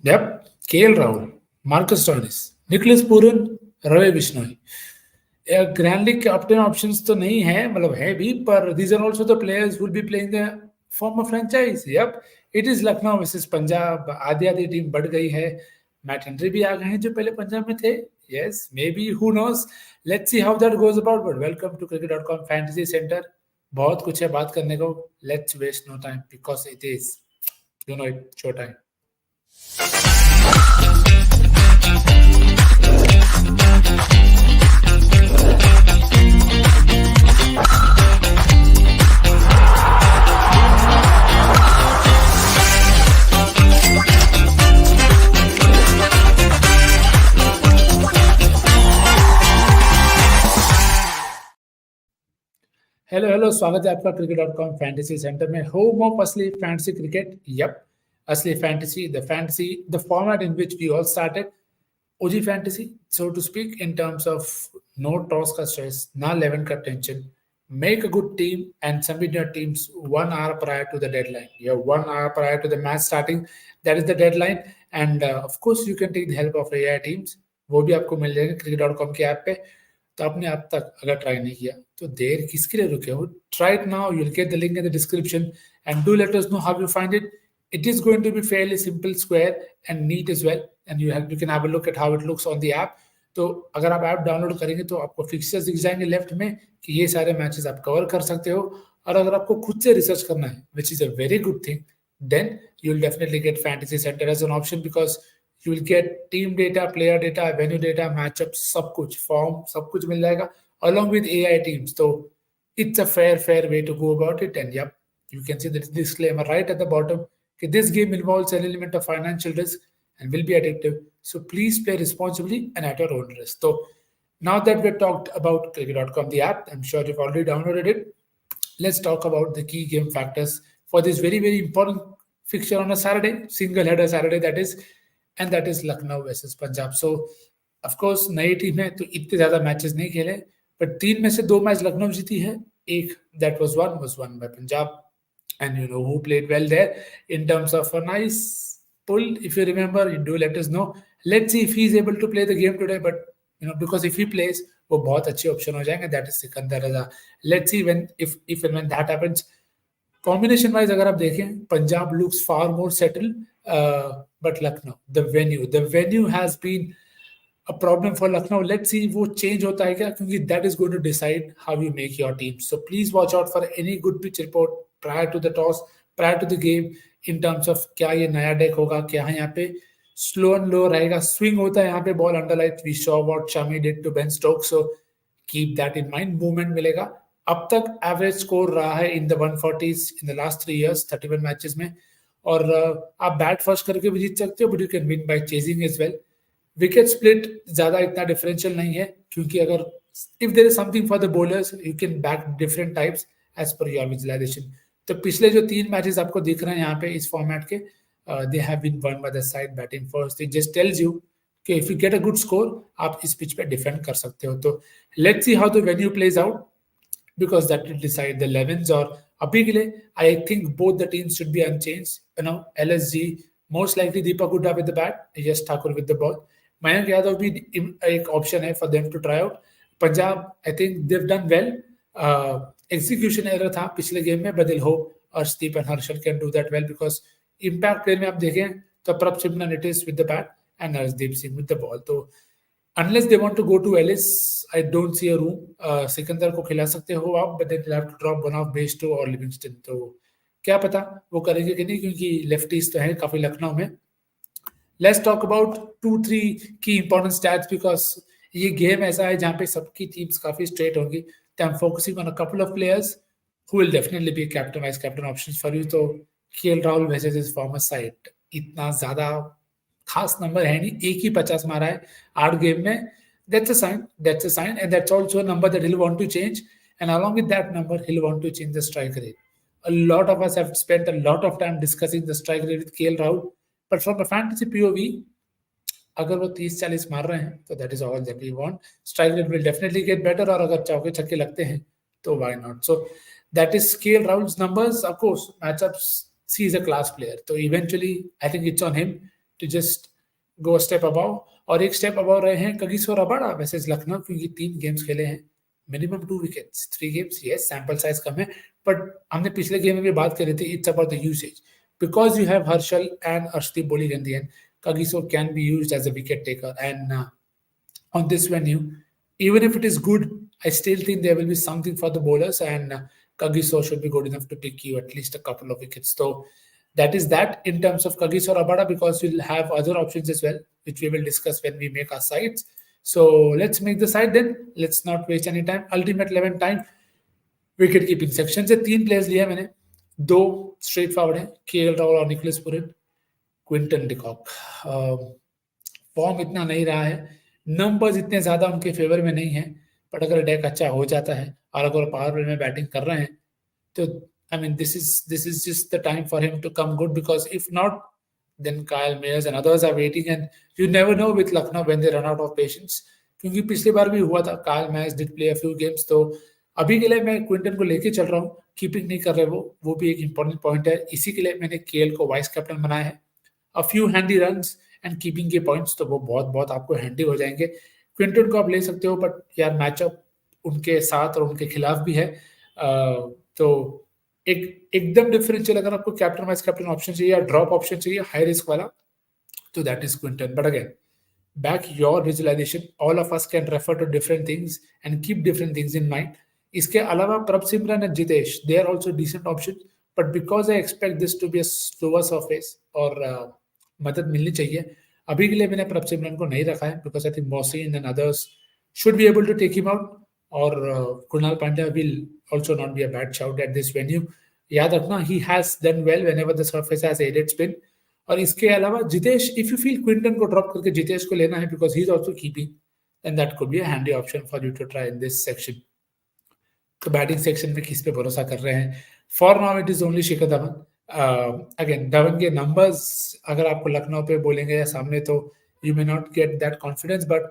Yep, KL Rahul, Marcus Stoinis, Nicholas Puran, Ravi Bishnoi. Grand league captain options तो नहीं है, मतलब है भी, पर these are also the players will be playing the former franchise. Yup, it is Lucknow versus Punjab. आधी आधी team बढ़ गई है. मैट हेनरी भी आ गए हैं जो पहले पंजाब में थे. Yes, maybe, who knows. Let's see how that goes about. But welcome to cricket.com fantasy centre. बहुत कुछ है बात करने को. Let's waste no time because it is, you know it, show time. Hello, स्वागत है आपका cricket.com फैंटेसी सेंटर में. होम ऑफ असली फैंटेसी क्रिकेट. यप, असली fantasy, the format in which we all started. OG fantasy, so to speak, in terms of no toss का stress, ना 11 का tension. Make a good team and submit your teams 1 hour prior to the deadline. Yeah, 1 hour prior to the match starting. That is the deadline. And of course, you can take the help of AI teams. वो भी आपको मिल जाएंगे cricket.com की app पे. तो आपने अब तक अगर ट्राई नहीं किया तो देर किसके लिए रुके हो? Try it now. You will get the link in the description and do let us know how you find it. It is going to be fairly simple, square and neat as well, and you can have a look at how it looks on the app. तो अगर आप app download करेंगे तो आपको fixers दिख जाएंगे left में कि ये सारे मैचेस आप कवर कर सकते हो. और अगर आपको खुद से रिसर्च करना है, which is a very good thing, then you will definitely get Fantasy Center as an option because you will get team data, player data, venue data, matchups, सब कुछ, form, सब कुछ मिल जाएगा along with AI teams. So it's a fair way to go about it. And yep, you can see the disclaimer right at the bottom. Okay, this game involves an element of financial risk and will be addictive. So please play responsibly and at your own risk. So now that we've talked about cricket.com, the app, I'm sure you've already downloaded it. Let's talk about the key game factors for this very important fixture on a Saturday, single header Saturday that is, and that is Lucknow versus Punjab. So of course नई team है तो इतने ज्यादा matches नहीं खेले, but 3 में से 2 match Lucknow जीती है. एक that was won by Punjab. And you know who played well there in terms of a nice pull. If you remember, you do let us know. Let's see if he's able to play the game today. But you know, because if he plays, वो बहुत अच्छी option हो जाएंगे. That is Sikandar Raza. Let's see if and when that happens. Combination wise अगर आप देखें, Punjab looks far more settled, but Lucknow, the venue has been a problem for Lucknow. Let's see वो change होता है क्या, क्योंकि that is going to decide how you make your team. So please watch out for any good pitch report prior to the toss, prior to the game, in terms of क्या ये नया deck होगा, क्या है यहाँ पे slow and low रहेगा, swing होता है यहाँ पे ball under lights. We saw what Shami did to Ben Stokes, so keep that in mind. Movement मिलेगा. अब तक एवरेज स्कोर रहा है in the 140s in the last 3 years 31 matches में. और आप बैट फर्स्ट करके भी जीत सकते हो, but you can win by chasing as well. Wicket split ज्यादा इतना डिफरेंशियल नहीं है, क्योंकि अगर if there is something for the bowlers you can back different types as per your visualisation. तो पिछले जो 3 मैचेस आपको दिख रहे हैं यहाँ पे इस फॉर्मेट के, they have been won by the side batting first. It just tells you कि if you get a good score आप इस पिच पे डिफेंड कर सकते हो. तो let's see how the venue plays out because that will decide the 11s. और अभी के लिए I think both the teams should be unchanged. You know, LSG most likely Deepak Hooda with the bat, Yash Thakur with the ball. Mayank Yadav भी एक option है for them to try out. Punjab, I think they've done well. Execution error था पिछले game में, but they'll hope Arshdeep and Harshal can do that well because impact play में आप देखें तो Prabh Simnanitis with the bat and Arshdeep Singh with the ball. तो unless they want to go to Ellis, I don't see a room. Sikandar को खिला सकते हो आप, but then they'll have to drop one of Bairstow और Livingstone. तो क्या पता वो करेंगे कि नहीं, क्योंकि लेफ्टीज तो हैं काफी लखनऊ में. Let's talk about 2-3 key important stats because ये गेम ऐसा है जहाँ पे सबकी टीम्स काफी स्ट्रेट होंगी. तो I'm focusing on a couple of players who will definitely be captain, vice captain options for you. तो KL Rahul versus his former side, इतना ज्यादा खास नंबर है नहीं, एक ही 50 मारा है 8 गेम में. That's a sign, and that's also a number that he'll want to change. And along with that number, he'll want to change the strike rate. A lot of us have spent a lot of time discussing the strike rate with KL Rahul, but from a fantasy POV, अगर वो 30-40 मार रहे हैं तो that is all that we want. Strike rate will definitely get better, और अगर चौके छक्के लगते हैं तो why not? So that is KL Rahul's numbers. Of course, matchups, he is a class player. So eventually, I think it's on him to just go a step above. और एक step above रहे हैं Kagiso Rabada versus Lucknow, क्योंकि 3 games खेले हैं, minimum 2 wickets, 3 games, yes sample size कम है, but हमने पिछले गेम में भी बात करी थी, it's about the usage, because you have Harshal and Arshdeep bowling in the end, Kagiso can be used as a wicket taker, and on this venue, even if it is good, I still think there will be something for the bowlers, and Kagiso should be good enough to pick you at least a couple of wickets. So that is that in terms of Kagiso Rabada, because we'll have other options as well, which we will discuss when we make our sides. So let's make the side then. Let's not waste any time. Ultimate 11 time. Wicket keeping section से 3 players लिए मैंने, 2 straight forward हैं, केएल राहुल और Nicholas Pooran, Quinton de Kock. Form इतना नहीं रहा है, numbers इतने ज्यादा उनके फेवर में नहीं है, बट अगर डेक अच्छा हो जाता है और अगर पावर प्ले में बैटिंग कर रहे हैं तो I mean this is just the time for him to come good, because if not then Kyle Mayers and others are waiting, and you never know with Lucknow when they run out of patience, क्योंकि पिछली बार भी हुआ था, Kyle Mayers did play a few games. तो अभी के लिए मैं क्विंटन को लेके चल रहा हूँ, कीपिंग नहीं कर रहे वो भी एक इंपॉर्टेंट पॉइंट है, इसी के लिए मैंने केएल को वाइस कैप्टन बनाया है। A few handy runs and keeping के पॉइंट्स तो वो बहुत बहुत आपको हैंडी हो जाएंगे। क्विंटन को आप ले सकते हो, बट यार मैचअप उनके साथ और उनके खिलाफ भी है, तो एकदम डिफरेंशियल अगर आपको कैप्टन वाइस कैप्टन ऑप्शन चाहिए या ड्रॉप ऑप्शन चाहिए हाई रिस्क वाला, तो that is Quinton. But again back your visualization, all of us can refer to different things and keep different things in mind. इसके अलावा Prabhsimran and Jitesh, they are also decent options, but because I expect this to be a slower surface और मदद मिलनी चाहिए, अभी के लिए मैंने प्रभसिमरन को नहीं रखा है, because I think Mohsin and others should be able to take him out, और Krunal Pandya will also not be a bad shout at this venue. याद रखना, he has done well whenever the surface has aided spin. और इसके अलावा Jitesh, if you feel Quinton को drop करके जितेश को लेना है because he is also keeping, and that could be a handy option for you to try in this section. तो batting section में किस पे भरोसा कर रहे हैं? For now it is only Shikhar Dhawan. Again Dhawan के नंबर्स अगर आपको लखनऊ पे बोलेंगे या सामने, तो you may not get that confidence, but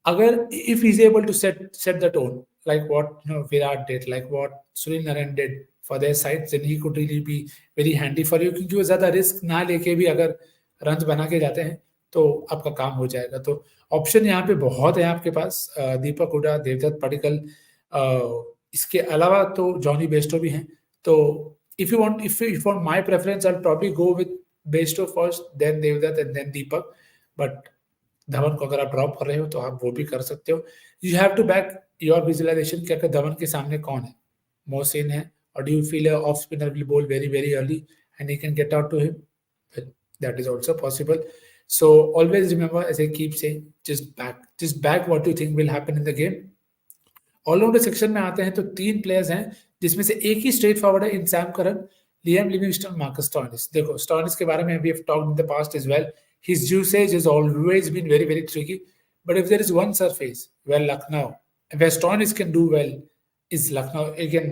अगर if is able to set the tone like what Virat did, like what Sunil Narine did for their sides, then he could really be very handy for you, क्योंकि वो ज्यादा risk ना लेके भी अगर run बना के जाते हैं तो आपका काम हो जाएगा। तो ऑप्शन यहाँ पे बहुत है आपके पास, दीपक हुडा, देवदत्त पडिक्कल, इसके अलावा तो जॉनी बेस्टो भी हैं। तो if you want my preference, I will probably go with Bairstow first, then Devdutt and then Deepak, but Dhawan को अगर आप ड्रॉप कर रहे हो तो आप वो भी कर सकते हो। You have to back your visualization कि अगर धवन के सामने कौन है, मोहसिन है, और do you feel a off spinner will bowl very very early and he can get out to him, that is also possible. So always remember, as I keep saying, just back what you think will happen in the game. Allrounder section में आते हैं तो 3 players हैं, जिसमें से एक ही straightforward है इन Sam Curran, Liam Livingstone, Marcus Stoinis. देखो स्टोइनिस के बारे में we have talked in the past as well, his usage has always been very very tricky, but if there is one surface where Stoinis can do well, is Lucknow. Again,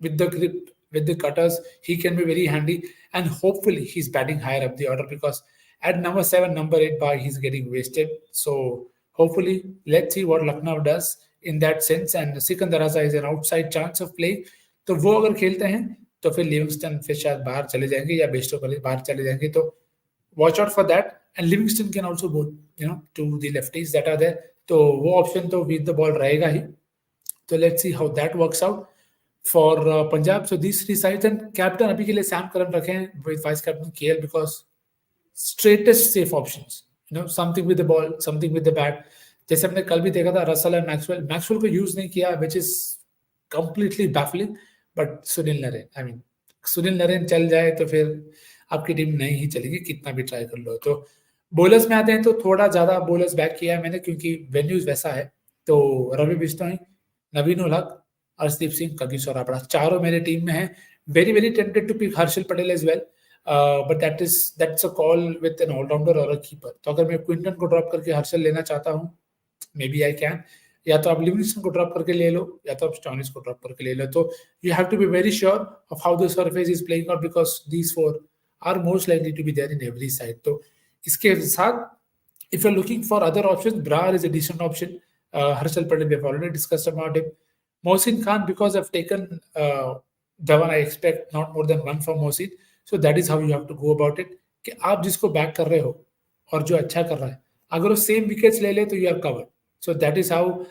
with the grip, with the cutters, he can be very handy, and hopefully he's batting higher up the order, because at number 7, number 8 bar he's getting wasted. So hopefully let's see what Lucknow does in that sense, and Sikandar Raza is an outside chance of playing, तो वो अगर खेलते हैं तो फिर Livingstone फिर शायद बाहर चले जाएंगे या बेस्टो बाहर चले जाएंगे, तो watch out for that. And Livingston can also bowl, to the lefties that are there. तो वो ऑप्शन तो with the ball रहेगा ही. तो let's see how that works out for Punjab. So these 3 sides, and captain अभी के लिए Sam Curran रखे हैं with vice captain KL, because straightest safe options. Something with the ball, something with the bat. जैसे हमने कल भी देखा था रसल एंड मैक्सवेल को यूज नहीं किया, which is completely baffling. But Sunil Naren चल जाए तो फिर आपकी टीम नहीं ही चलेगी, कितना भी ट्राई कर लो। तो बॉलर्स में आते हैं तो थोड़ा ज्यादा बॉलर्स बैक किया है मैंने, क्योंकि वेन्यूज वैसा है। तो रवि बिश्नोई, नवीन उल हक, अर्शदीप सिंह, कगिसो रबाडा, चारों मेरे टीम में है। Very very tempted to pick Harshal Patel as well, but that's a call with an all rounder और अ कीपर। तो अगर मैं क्विंटन को ड्रॉप करके हर्षल लेना चाहता हूँ, मे बी आई कैन, या तो आप लिविंगस्टन को ड्रॉप करके ले लो, या तो आप स्टोइनिस को ड्रॉप करके ले लो। तो you have to be very sure of how the surface is playing out, because these 4 are most likely to be there in every side. तो इसके साथ if you're looking for other options, Brar is a decent option. Harshal Patel, we have already discussed about him. Mohsin Khan, because I've taken Dhawan, I expect not more than 1 for Mohsin. So that is how you have to go about it. कि आप जिसको back कर रहे हो और जो अच्छा कर रहा है, अगर वो सेम विकेट्स ले ले तो you are covered. So that is how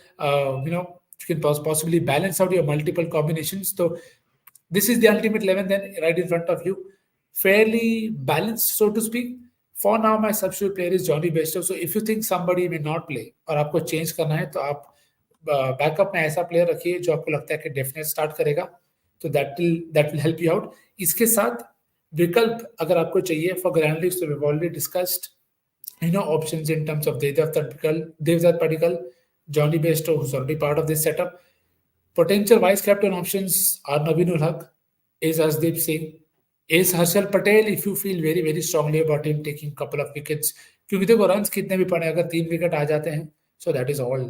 you can possibly balance out your multiple combinations. So this is the ultimate 11 then right in front of you, fairly balanced so to speak. For now my substitute player is Johnny Bairstow. So if you think somebody may not play और आपको change करना है तो आप backup में ऐसा player रखिए जो आपको लगता है कि डेफिनेट स्टार्ट करेगा, तो that will help you out. इसके साथ विकल्प अगर आपको चाहिए फॉर ग्रैंड, तो we already discussed options in terms of Devdutt Padikkal, Johnny Bairstow, who's already part of this setup. Potential vice captain options are Naveenul Haq, is Asdeep Singh, is Harshal Patel if you feel very very strongly about him taking couple of wickets. क्योंकि देखो runs कितने भी पड़े अगर 3 wicket आ जाते हैं, so that is all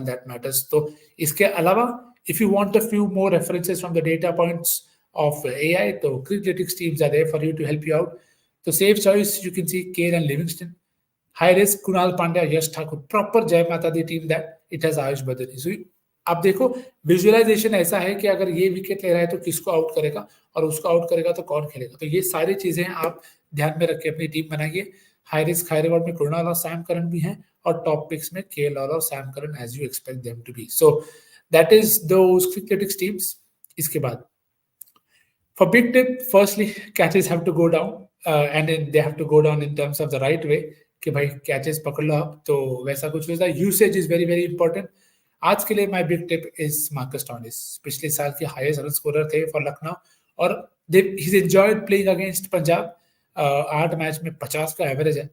that matters. तो इसके अलावा if you want a few more references from the data points of AI, तो CricCrazyNIKS teams are there for you to help you out. So safe choice you can see Kane and Livingston. High risk Kunal Pandya, Yash Thakur, proper Jai Mata Di team that it has Ayush Badri. So अब देखो visualisation ऐसा है कि अगर ये wicket ले रहा है तो किसको आउट करेगा और उसको आउट करेगा तो कौन खेलेगा. तो ये सारी चीजें आप ध्यान में रख के अपनी टीम बनाइए. हाई रिस्क हाई रिवॉर्ड में कृणाल और सैम करन भी हैं और टॉप पिक्स में केएल और Sam Curran as you expect them to be. So that is those cricketics teams. इसके बाद for big tip, firstly catches have to go down and then they have to go down in terms of the right way कि भाई catches पकड़ लो आप, तो वैसा कुछ होता है. Usage is very very important. आज के लिए my big tip is Marcus टॉनिस. पिछले साल के हाईएस्ट रन स्कोरर थे फॉर लखनऊ और he's enjoyed playing against Punjab. 8 match में 50 का एवरेज है,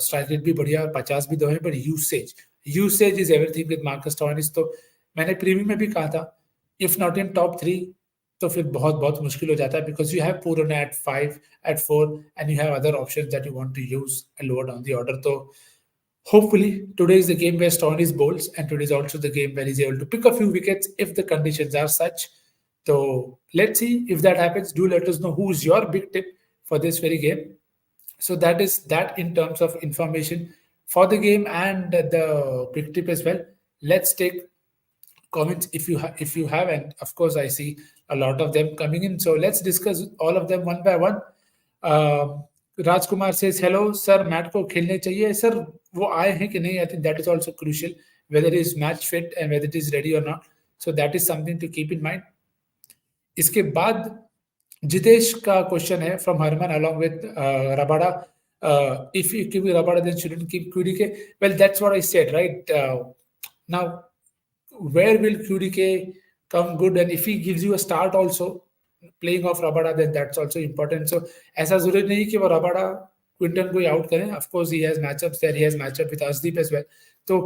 स्ट्राइक रेट भी बढ़िया, 50 भी दो है, but usage is everything with Marcus टॉनिस. तो मैंने प्रीमियम में भी कहा था इफ नॉट इन टॉप 3 तो फिर बहुत बहुत मुश्किल हो जाता है because you have Pooran at 5 at 4 and you have other options that you want to use lower down the order. तो hopefully today is the game where Stoneys bowls and today is also the game where he's able to pick a few wickets if the conditions are such. So let's see if that happens. Do let us know who's your big tip for this very game. So that is that in terms of information for the game and the big tip as well. Let's take comments if you have, and of course I see a lot of them coming in. So let's discuss all of them one by one. Rajkumar says hello sir, Matt को खेलने चाहिए sir, वो आए हैं कि नहीं. I think that is also crucial whether it is match fit and whether it is ready or not. So that is something to keep in mind. इसके बाद जितेश का क्वेश्चन है from Harman along with Rabada. If you keep Rabada then shouldn't keep QDK. Well, that's what I said, right? Now where will QDK come good, and if he gives you a start also playing off Rabada, then that's also important. So ऐसा जरूरी नहीं कि वो Rabada Quinton को out करें. Of course he has matchups there, he has matchup with Asdeep as well. तो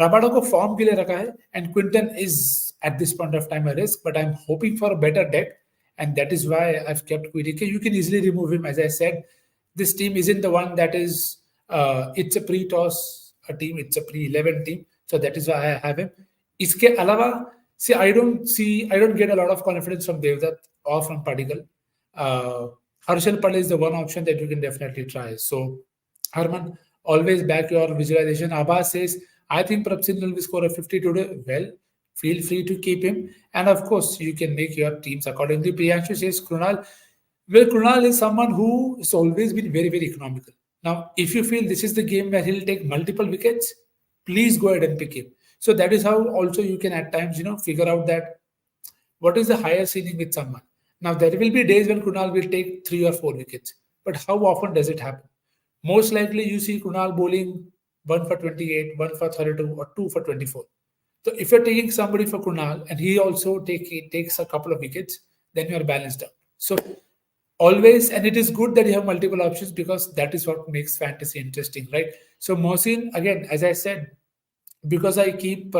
Rabada को form के लिए रखा है and Quinton is at this point of time a risk, but I'm hoping for a better deck and that is why I've kept QDK. You can easily remove him. As I said, this team isn't the one that is it's a pre-toss a team, it's a pre-11 team, so that is why I have him. इसके अलावा see I don't get a lot of confidence from Devdutt or from Padikkal. Harshal Patel is the one option that you can definitely try. So Harman, always back your visualization. Abbas says I think Prabsin will score a 50 today. Well, feel free to keep him, and of course you can make your teams accordingly. Priyanshu says Krunal. Well, Krunal is someone who has always been very very economical. Now if you feel this is the game where he'll take multiple wickets, please go ahead and pick him. So that is how also you can at times figure out that what is the higher ceiling with someone. Now there will be days when Kunal will take 3 or 4 wickets, but how often does it happen? Most likely you see Kunal bowling 1 for 28, 1 for 32 or 2 for 24. So if you're taking somebody for Kunal and he also takes a couple of wickets, then you are balanced out. So always, and it is good that you have multiple options because that is what makes fantasy interesting, right? So Mohsin, again, as I said, because I've kept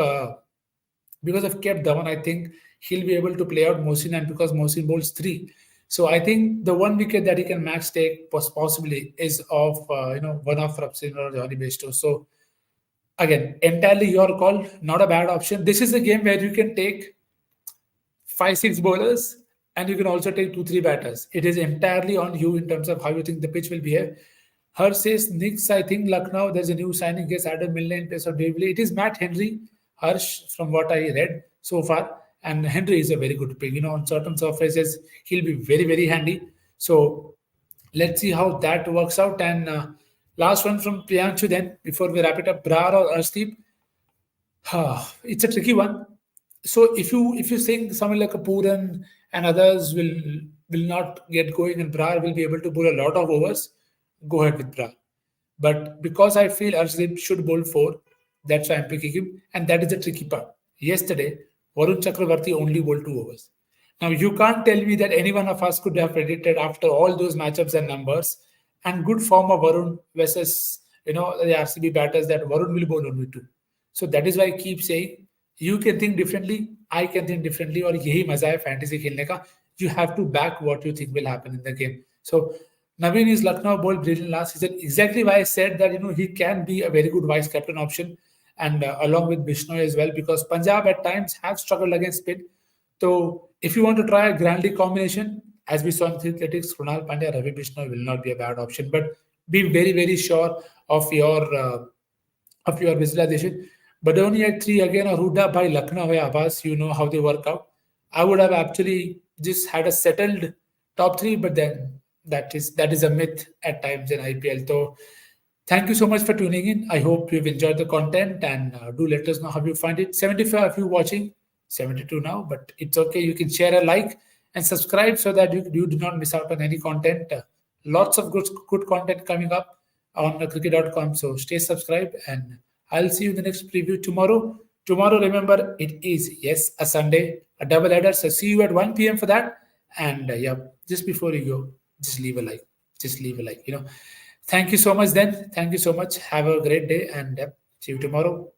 Dhawan, I think he'll be able to play out Mohsin, and because Mohsin bowls 3, so I think the one wicket that he can max take possibly is of one of Prabsin or Johnny Bairstow. So again, entirely your call, not a bad option. This is a game where you can take 5-6 bowlers and you can also take 2-3 batters. It is entirely on you in terms of how you think the pitch will behave. Harsh says, Knicks, I think Lucknow, there's a new signing, gets Adam Milne in place of Dave Lee. It is Matt Henry, Harsh, from what I read so far. And Henry is a very good pick. On certain surfaces, he'll be very, very handy. So let's see how that works out. And Last one from Priyanshu then, before we wrap it up. Brar or Arshdeep? It's a tricky one. So if you think someone like a Puran and others will not get going and Brar will be able to bowl a lot of overs, go ahead with Brar. But because I feel Arshdeep should bowl four, that's why I'm picking him. And that is the tricky part. Yesterday, Varun Chakravarti only bowled 2 overs. Now you can't tell me that any one of us could have predicted after all those matchups and numbers and good form of Varun versus the RCB batters that Varun will bowl only two. So that is why I keep saying you can think differently, I can think differently, और यही मजा है fantasy खेलने का. You have to back what you think will happen in the game. So Naveen is Lucknow bowled brilliant last season. Exactly why I said that he can be a very good vice captain option, and along with Bishnoi as well, because Punjab at times have struggled against spin. So if you want to try a grandly combination, as we saw in athletics, Krunal Pandya, Ravi Bishnoi will not be a bad option. But be very, very sure of your visualization. But only at three again, or Huda by Lucknow or Abbas, you know how they work out. I would have actually just had a settled top three, but then that is a myth at times in IPL. So thank you so much for tuning in. I hope you've enjoyed the content and do let us know how you find it. 75 of you watching, 72 now, but it's okay. You can share a like and subscribe so that you do not miss out on any content. Lots of good content coming up on cricket.com. So stay subscribed and I'll see you in the next preview tomorrow. Tomorrow, remember, it is, yes, a Sunday, a double header. So see you at 1 p.m. for that. And yeah, just before you go, just leave a like. Just leave a like. Thank you so much then. Thank you so much. Have a great day and see you tomorrow.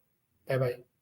Bye bye.